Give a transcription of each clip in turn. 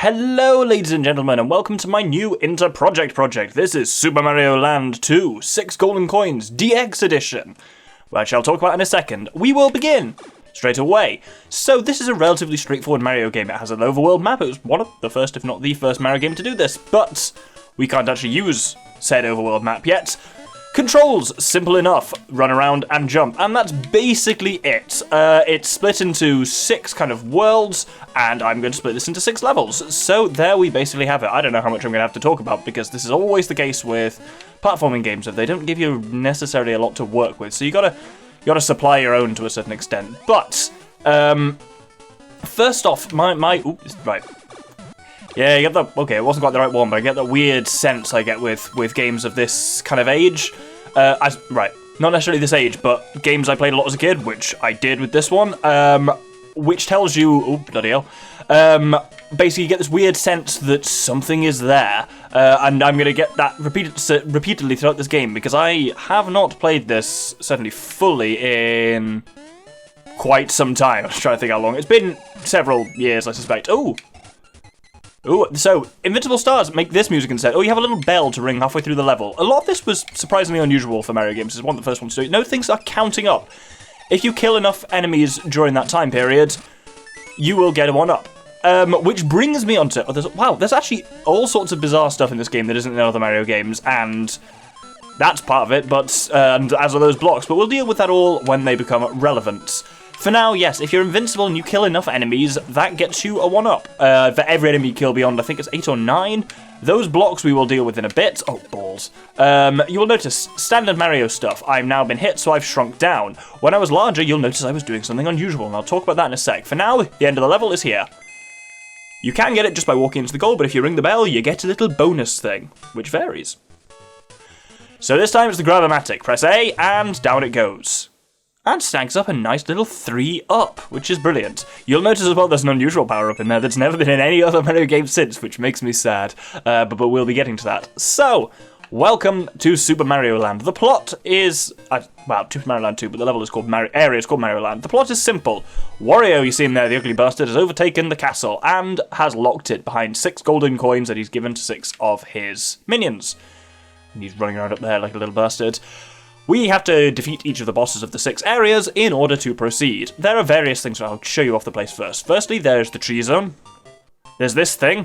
Hello ladies and gentlemen, and welcome to my new project. This is Super Mario Land 2, 6 Golden Coins, DX Edition, which I shall talk about in a second. We will begin straight away. So this is a relatively straightforward Mario game. It has an overworld map. It was one of the first, if not the first Mario game to do this, but we can't actually use said overworld map yet. Controls, simple enough, run around and jump, and that's basically it. It's split into 6 kind of worlds, and I'm going to split this into 6 levels. So there we basically have it. I don't know how much I'm going to have to talk about, because this is always the case with platforming games, that they don't give you necessarily a lot to work with, so you gotta supply your own to a certain extent. But, first off, right. Yeah, you get the, okay, it wasn't quite the right one, but I get the weird sense I get with games of this kind of age. Right, not necessarily this age, but games I played a lot as a kid, which I did with this one, which tells you, oh, bloody hell, basically you get this weird sense that something is there, and I'm going to get that repeatedly throughout this game, because I have not played this, certainly fully, in quite some time. I was trying to think how long. It's been several years, I suspect. Ooh, so, invincible stars make this music instead. Oh, you have a little bell to ring halfway through the level. A lot of this was surprisingly unusual for Mario games. It's one of the first ones to do it. No, things are counting up. If you kill enough enemies during that time period, you will get a 1-up. Which brings me on to... Oh, there's actually all sorts of bizarre stuff in this game that isn't in other Mario games, and that's part of it, but and as are those blocks. But we'll deal with that all when they become relevant. For now, yes, if you're invincible and you kill enough enemies, that gets you a 1-up. For every enemy you kill beyond, I think it's 8 or 9. Those blocks we will deal with in a bit. Oh, balls. You will notice, standard Mario stuff, I've now been hit, so I've shrunk down. When I was larger, you'll notice I was doing something unusual, and I'll talk about that in a sec. For now, the end of the level is here. You can get it just by walking into the goal, but if you ring the bell, you get a little bonus thing, which varies. So this time it's the Grab-O-Matic. Press A, and down it goes. And stacks up a nice little 3-up, which is brilliant. You'll notice as well there's an unusual power-up in there that's never been in any other Mario game since, which makes me sad, but we'll be getting to that. So, welcome to Super Mario Land. The plot is, Super Mario Land 2, but the level is called area is called Mario Land. The plot is simple. Wario, you see him there, the ugly bastard, has overtaken the castle and has locked it behind 6 golden coins that he's given to 6 of his minions. And he's running around up there like a little bastard. We have to defeat each of the bosses of the 6 areas in order to proceed. There are various things, I'll show you off the place first. Firstly, there's the tree zone. There's this thing,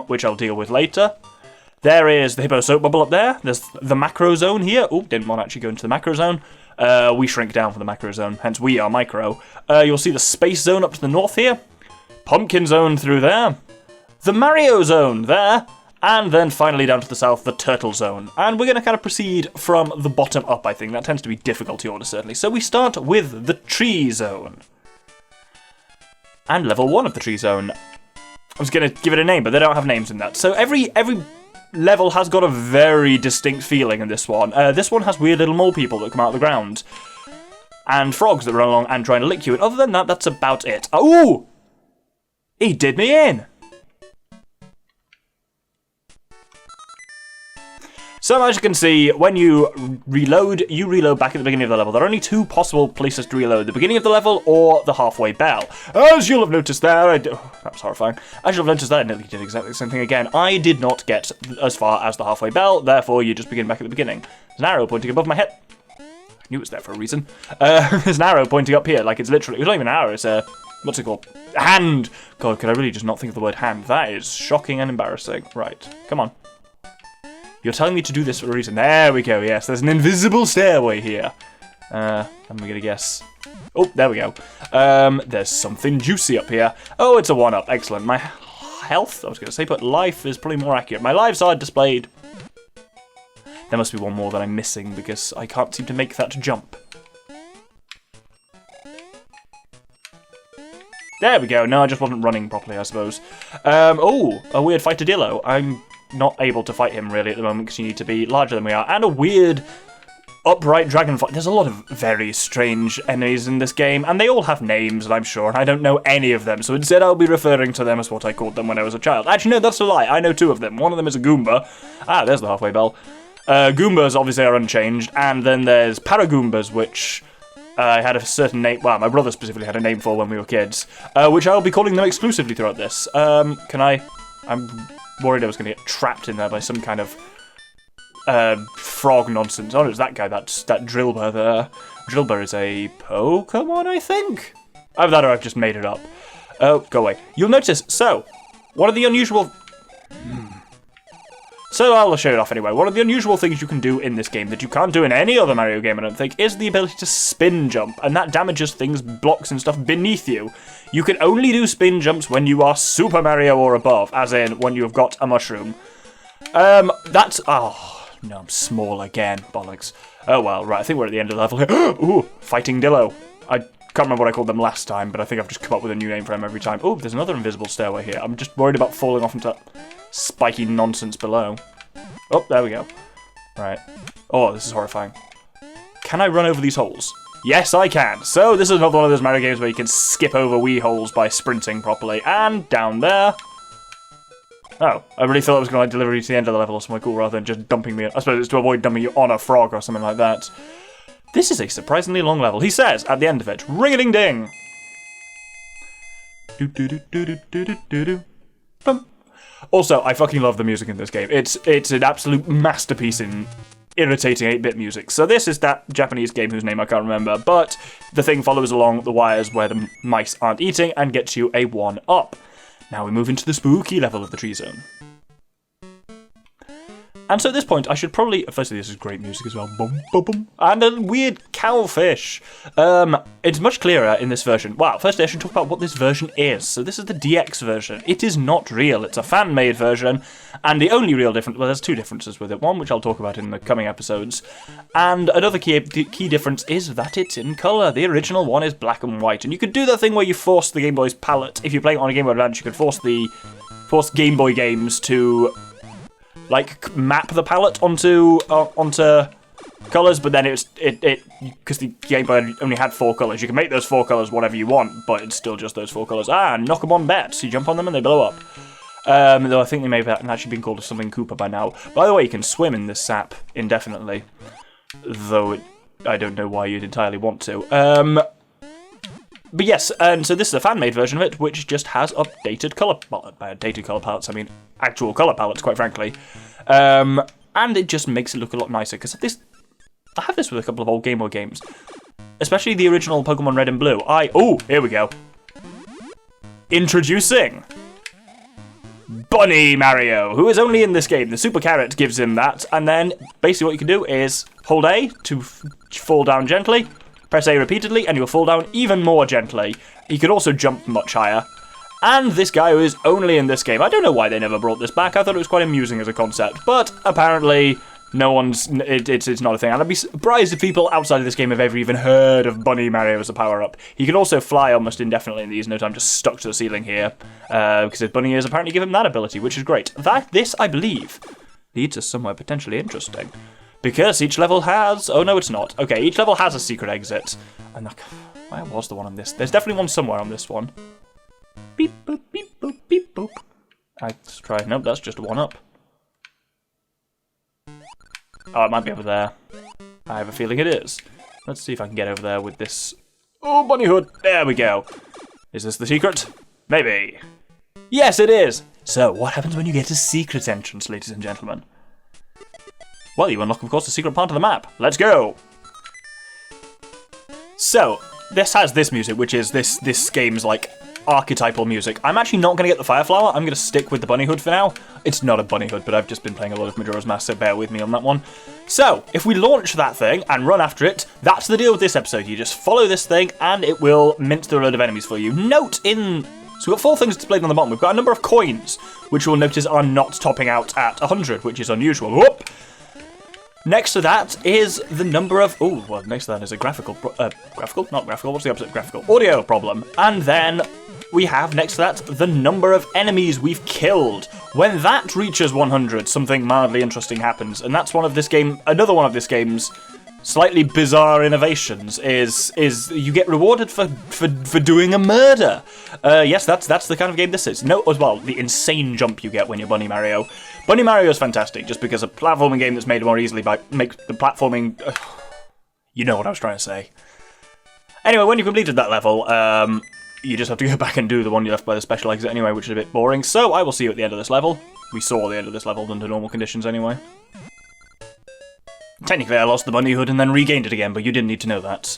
which I'll deal with later. There is the hippo soap bubble up there. There's the macro zone here. Oh, didn't want to actually go into the macro zone. We shrink down for the macro zone, hence we are micro. You'll see the space zone up to the north here. Pumpkin zone through there. The Mario zone there. And then finally down to the south, the turtle zone. And we're going to kind of proceed from the bottom up, I think. That tends to be difficulty order, certainly. So we start with the tree zone. And level 1 of the tree zone. I was going to give it a name, but they don't have names in that. So every level has got a very distinct feeling in this one. This one has weird little mole people that come out of the ground. And frogs that run along and trying to lick you. And other than that, that's about it. Oh! He did me in! So as you can see, when you reload back at the beginning of the level. There are only 2 possible places to reload, the beginning of the level or the halfway bell. As you'll have noticed there, that was horrifying. As you'll have noticed there, I nearly did exactly the same thing again. I did not get as far as the halfway bell, therefore you just begin back at the beginning. There's an arrow pointing above my head. I knew it was there for a reason. There's an arrow pointing up here, like it's literally, it's not even an arrow, it's a, what's it called? A hand! God, could I really just not think of the word hand? That is shocking and embarrassing. Right, come on. You're telling me to do this for a reason. There we go, yes. There's an invisible stairway here. I'm gonna guess. Oh, there we go. There's something juicy up here. Oh, it's a 1-up. Excellent. My health, I was gonna say, but life is probably more accurate. My lives are displayed. There must be one more that I'm missing because I can't seem to make that jump. There we go. No, I just wasn't running properly, I suppose. Oh, a weird fightadillo. I'm not able to fight him really at the moment because you need to be larger than we are. And a weird upright dragonfly. There's a lot of very strange enemies in this game, and they all have names, and I'm sure, and I don't know any of them, so instead I'll be referring to them as what I called them when I was a child. Actually, no, that's a lie. I know 2 of them. One of them is a Goomba. Ah, there's the halfway bell. Goombas obviously are unchanged, and then there's Paragoombas, which I had a certain name, well, my brother specifically had a name for when we were kids, which I'll be calling them exclusively throughout this. Can I I'm worried I was going to get trapped in there by some kind of frog nonsense. Oh, it's that guy, that Drillbur there. Drillbur is a Pokemon, I think? Either that or I've just made it up. Oh, go away. You'll notice, so, one of the unusual... So I'll show it off anyway. One of the unusual things you can do in this game that you can't do in any other Mario game, I don't think, is the ability to spin jump, and that damages things, blocks and stuff beneath you. You can only do spin jumps when you are Super Mario or above, as in when you have got a mushroom. That's... Oh, no, I'm small again. Bollocks. Oh, well, right, I think we're at the end of the level here. Ooh, Fighting Dillo. I can't remember what I called them last time, but I think I've just come up with a new name for him every time. Oh, there's another invisible stairway here. I'm just worried about falling off into spiky nonsense below. Oh, there we go. Right. Oh, this is horrifying. Can I run over these holes? Yes, I can. So this is another one of those Mario games where you can skip over wee holes by sprinting properly. And down there. Oh, I really thought I was going to deliver you to the end of the level or something cool rather than just dumping me. I suppose it's to avoid dumping you on a frog or something like that. This is a surprisingly long level. He says at the end of it, ring-a-ding-ding. Do-do-do-do-do-do-do-do. Bum. Also, I fucking love the music in this game. It's an absolute masterpiece in irritating 8-bit music. So this is that Japanese game whose name I can't remember, but the thing follows along the wires where the mice aren't eating and gets you a 1-up. Now we move into the spooky level of the tree zone. And so at this point, I should probably... Firstly, this is great music as well. Boom, boom, boom. And a weird cowfish. It's much clearer in this version. Wow, firstly, I should talk about what this version is. So this is the DX version. It is not real. It's a fan-made version. And the only real difference... Well, there's two differences with it. One, which I'll talk about in the coming episodes. And another key difference is that it's in colour. The original one is black and white. And you could do that thing where you force the Game Boy's palette. If you're playing on a Game Boy Advance, you could force Game Boy games to... like map the palette onto colours, but then because the Game Boy only had 4 colours, you can make those 4 colours whatever you want, but it's still just those 4 colours. Knock 'em on bets. You jump on them and they blow up. Though I think they may have actually been called something Koopa by now. By the way, you can swim in this sap indefinitely, though I don't know why you'd entirely want to. But yes, and so this is a fan-made version of it, which just has updated colour palette. By updated colour palettes, I mean actual colour palettes, quite frankly. And it just makes it look a lot nicer, because I have this with a couple of old Game Boy games. Especially the original Pokemon Red and Blue. Oh, here we go. Introducing Bunny Mario, who is only in this game. The Super Carrot gives him that, and then basically what you can do is hold A to fall down gently, press A repeatedly, and you'll fall down even more gently. You could also jump much higher. And this guy who is only in this game. I don't know why they never brought this back. I thought it was quite amusing as a concept. But apparently, it's not a thing. And I'd be surprised if people outside of this game have ever even heard of Bunny Mario as a power-up. He can also fly almost indefinitely in these. Note I'm just stuck to the ceiling here. Because his bunny ears apparently give him that ability, which is great. This, I believe, leads us somewhere potentially interesting. Because each level has... Oh, no, it's not. Okay, each level has a secret exit. And where was the one on this? There's definitely one somewhere on this one. Beep, boop, beep, boop, beep, boop. Let's try... Nope, that's just a 1-up. Oh, it might be over there. I have a feeling it is. Let's see if I can get over there with this... Oh, bunny hood! There we go. Is this the secret? Maybe. Yes, it is! So, what happens when you get a secret entrance, ladies and gentlemen? Well, you unlock, of course, the secret part of the map. Let's go! So, this has this music, which is this game's, like, archetypal music. I'm actually not going to get the Fire Flower. I'm going to stick with the Bunny Hood for now. It's not a Bunny Hood, but I've just been playing a lot of Majora's Mask, so bear with me on that one. So, if we launch that thing and run after it, that's the deal with this episode. You just follow this thing, and it will mint through a load of enemies for you. Note in... So we've got 4 things displayed on the bottom. We've got a number of coins, which you'll notice are not topping out at 100, which is unusual. Whoop! Next to that is the number of... Oh, well, next to that is a graphical... graphical? Not graphical. What's the opposite of graphical? Audio problem. And then we have, next to that, the number of enemies we've killed. When that reaches 100, something mildly interesting happens. And that's one of this game... Another one of this game's slightly bizarre innovations is you get rewarded for doing a murder. Yes, that's the kind of game this is. Note as well the insane jump you get when you're Bunny Mario. Bunny Mario is fantastic, just because a platforming game that's made more easily by make the platforming... you know what I was trying to say. Anyway, when you completed that level, you just have to go back and do the one you left by the special exit anyway, which is a bit boring. So I will see you at the end of this level. We saw the end of this level under normal conditions anyway. Technically, I lost the bunny hood and then regained it again, but you didn't need to know that.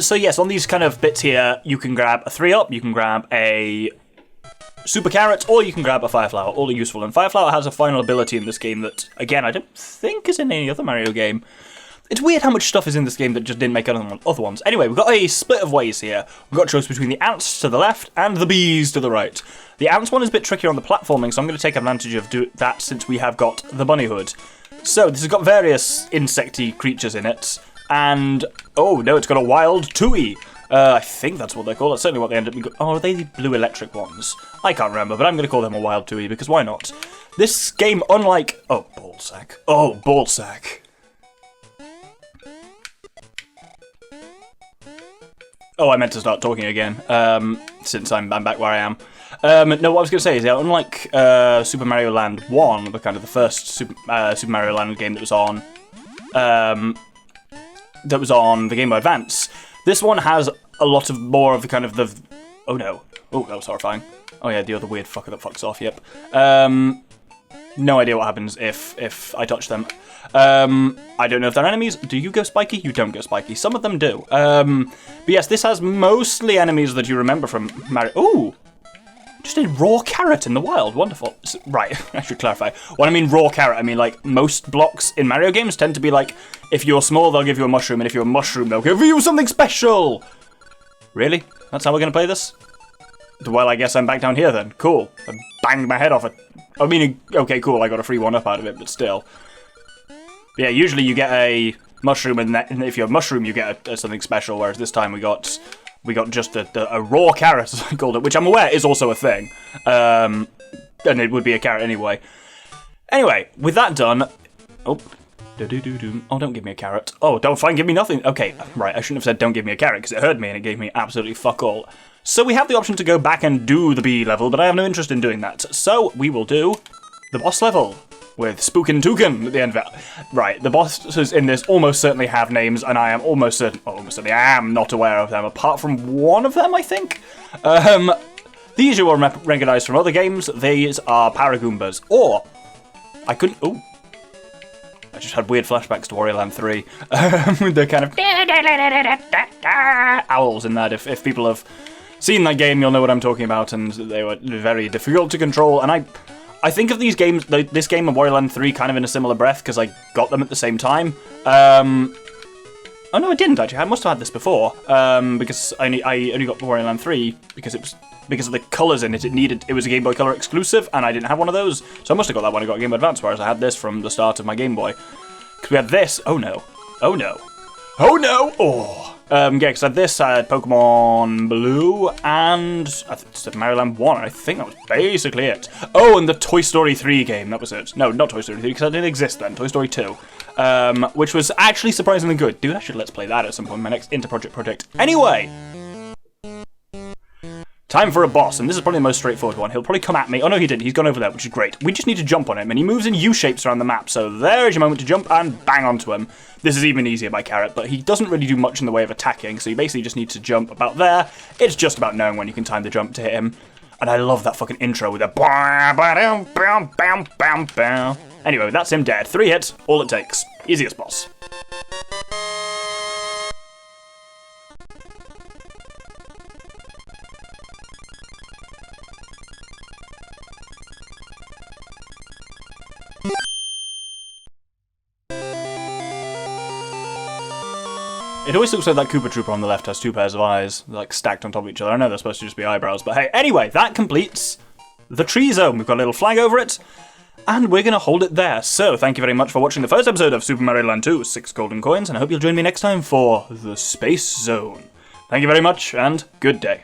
So yes, on these kind of bits here, you can grab a 3-up, you can grab a super carrot, or you can grab a fire flower. All are useful, and fire flower has a final ability in this game that, again, I don't think is in any other Mario game. It's weird how much stuff is in this game that just didn't make other ones. Anyway, we've got a split of ways here. We've got a choice between the ants to the left and the bees to the right. The ants one is a bit trickier on the platforming, so I'm going to take advantage of that since we have got the bunny hood. So, this has got various insecty creatures in it, and, oh no, it's got a wild tui. I think that's what they call it. That's certainly what they end up being. Oh, are they the blue electric ones? I can't remember, but I'm going to call them a wild tui, because why not? This game, unlike... Oh, ballsack. Oh, ballsack. Oh, I meant to start talking again, since I'm back where I am. No, what I was going to say is, yeah, unlike Super Mario Land 1, the kind of the first Super Mario Land game that was on the Game Boy Advance, this one has a lot of more of the kind of the... Oh no. Oh, that was horrifying. Oh yeah, the other weird fucker that fucks off, yep. No idea what happens if I touch them. I don't know if they're enemies. Do you go spiky? You don't go spiky. Some of them do. But yes, this has mostly enemies that you remember from Mario... Ooh! Just a raw carrot in the wild. Wonderful. Right, I should clarify. When I mean raw carrot, I mean, like, most blocks in Mario games tend to be like, if you're small, they'll give you a mushroom, and if you're a mushroom, they'll give you something special! Really? That's how we're gonna play this? Well, I guess I'm back down here then. Cool. I banged my head off it. I mean, okay, cool, I got a free 1-up out of it, but still. But yeah, usually you get a mushroom, and if you're a mushroom, you get something special, whereas this time we got just a raw carrot, as I called it, which I'm aware is also a thing. And it would be a carrot anyway. Anyway, with that done... Oh, oh, don't give me a carrot. Oh, don't fine, give me nothing. Okay, right, I shouldn't have said don't give me a carrot, because it hurt me and it gave me absolutely fuck all. So we have the option to go back and do the bee level, but I have no interest in doing that. So we will do the boss level with Spookin' Toucan at the end of it. Right, the bosses in this almost certainly have names, and I am almost certainly I am not aware of them, apart from one of them, I think. These you will recognise from other games. These are Paragoombas, or I couldn't... Oh, I just had weird flashbacks to Wario Land 3. They're kind of owls in that. If people have seen that game, you'll know what I'm talking about, and they were very difficult to control, and I think of these games, this game and Wario Land 3 kind of in a similar breath, because I got them at the same time. Oh no, I didn't actually. I must have had this before, because I only got Wario Land 3 because of the colours in it. It was a Game Boy Color exclusive, and I didn't have one of those, so I must have got that when I got Game Boy Advance, whereas I had this from the start of my Game Boy. Because we had this. Oh no. Oh no. Oh no. Oh. Yeah, because I had this, I had Pokemon Blue, and I think it's Mario Land 1, I think that was basically it. Oh, and the Toy Story 3 game, that was it. No, not Toy Story 3, because that didn't exist then, Toy Story 2. Which was actually surprisingly good. Dude, I should let's play that at some point, my next project. Anyway! Time for a boss, and this is probably the most straightforward one. He'll probably come at me. Oh no, he didn't. He's gone over there, which is great. We just need to jump on him, and he moves in U-shapes around the map, so there's your moment to jump and bang onto him. This is even easier by Carrot, but he doesn't really do much in the way of attacking, so you basically just need to jump about there. It's just about knowing when you can time the jump to hit him. And I love that fucking intro with a... Anyway, that's him dead. 3 hits, all it takes. Easiest boss. It always looks like that Koopa Troopa on the left has 2 pairs of eyes, like stacked on top of each other. I know they're supposed to just be eyebrows, but hey, anyway, that completes the tree zone. We've got a little flag over it, and we're going to hold it there. So, thank you very much for watching the first episode of Super Mario Land 2, 6 golden coins, and I hope you'll join me next time for the Space Zone. Thank you very much, and good day.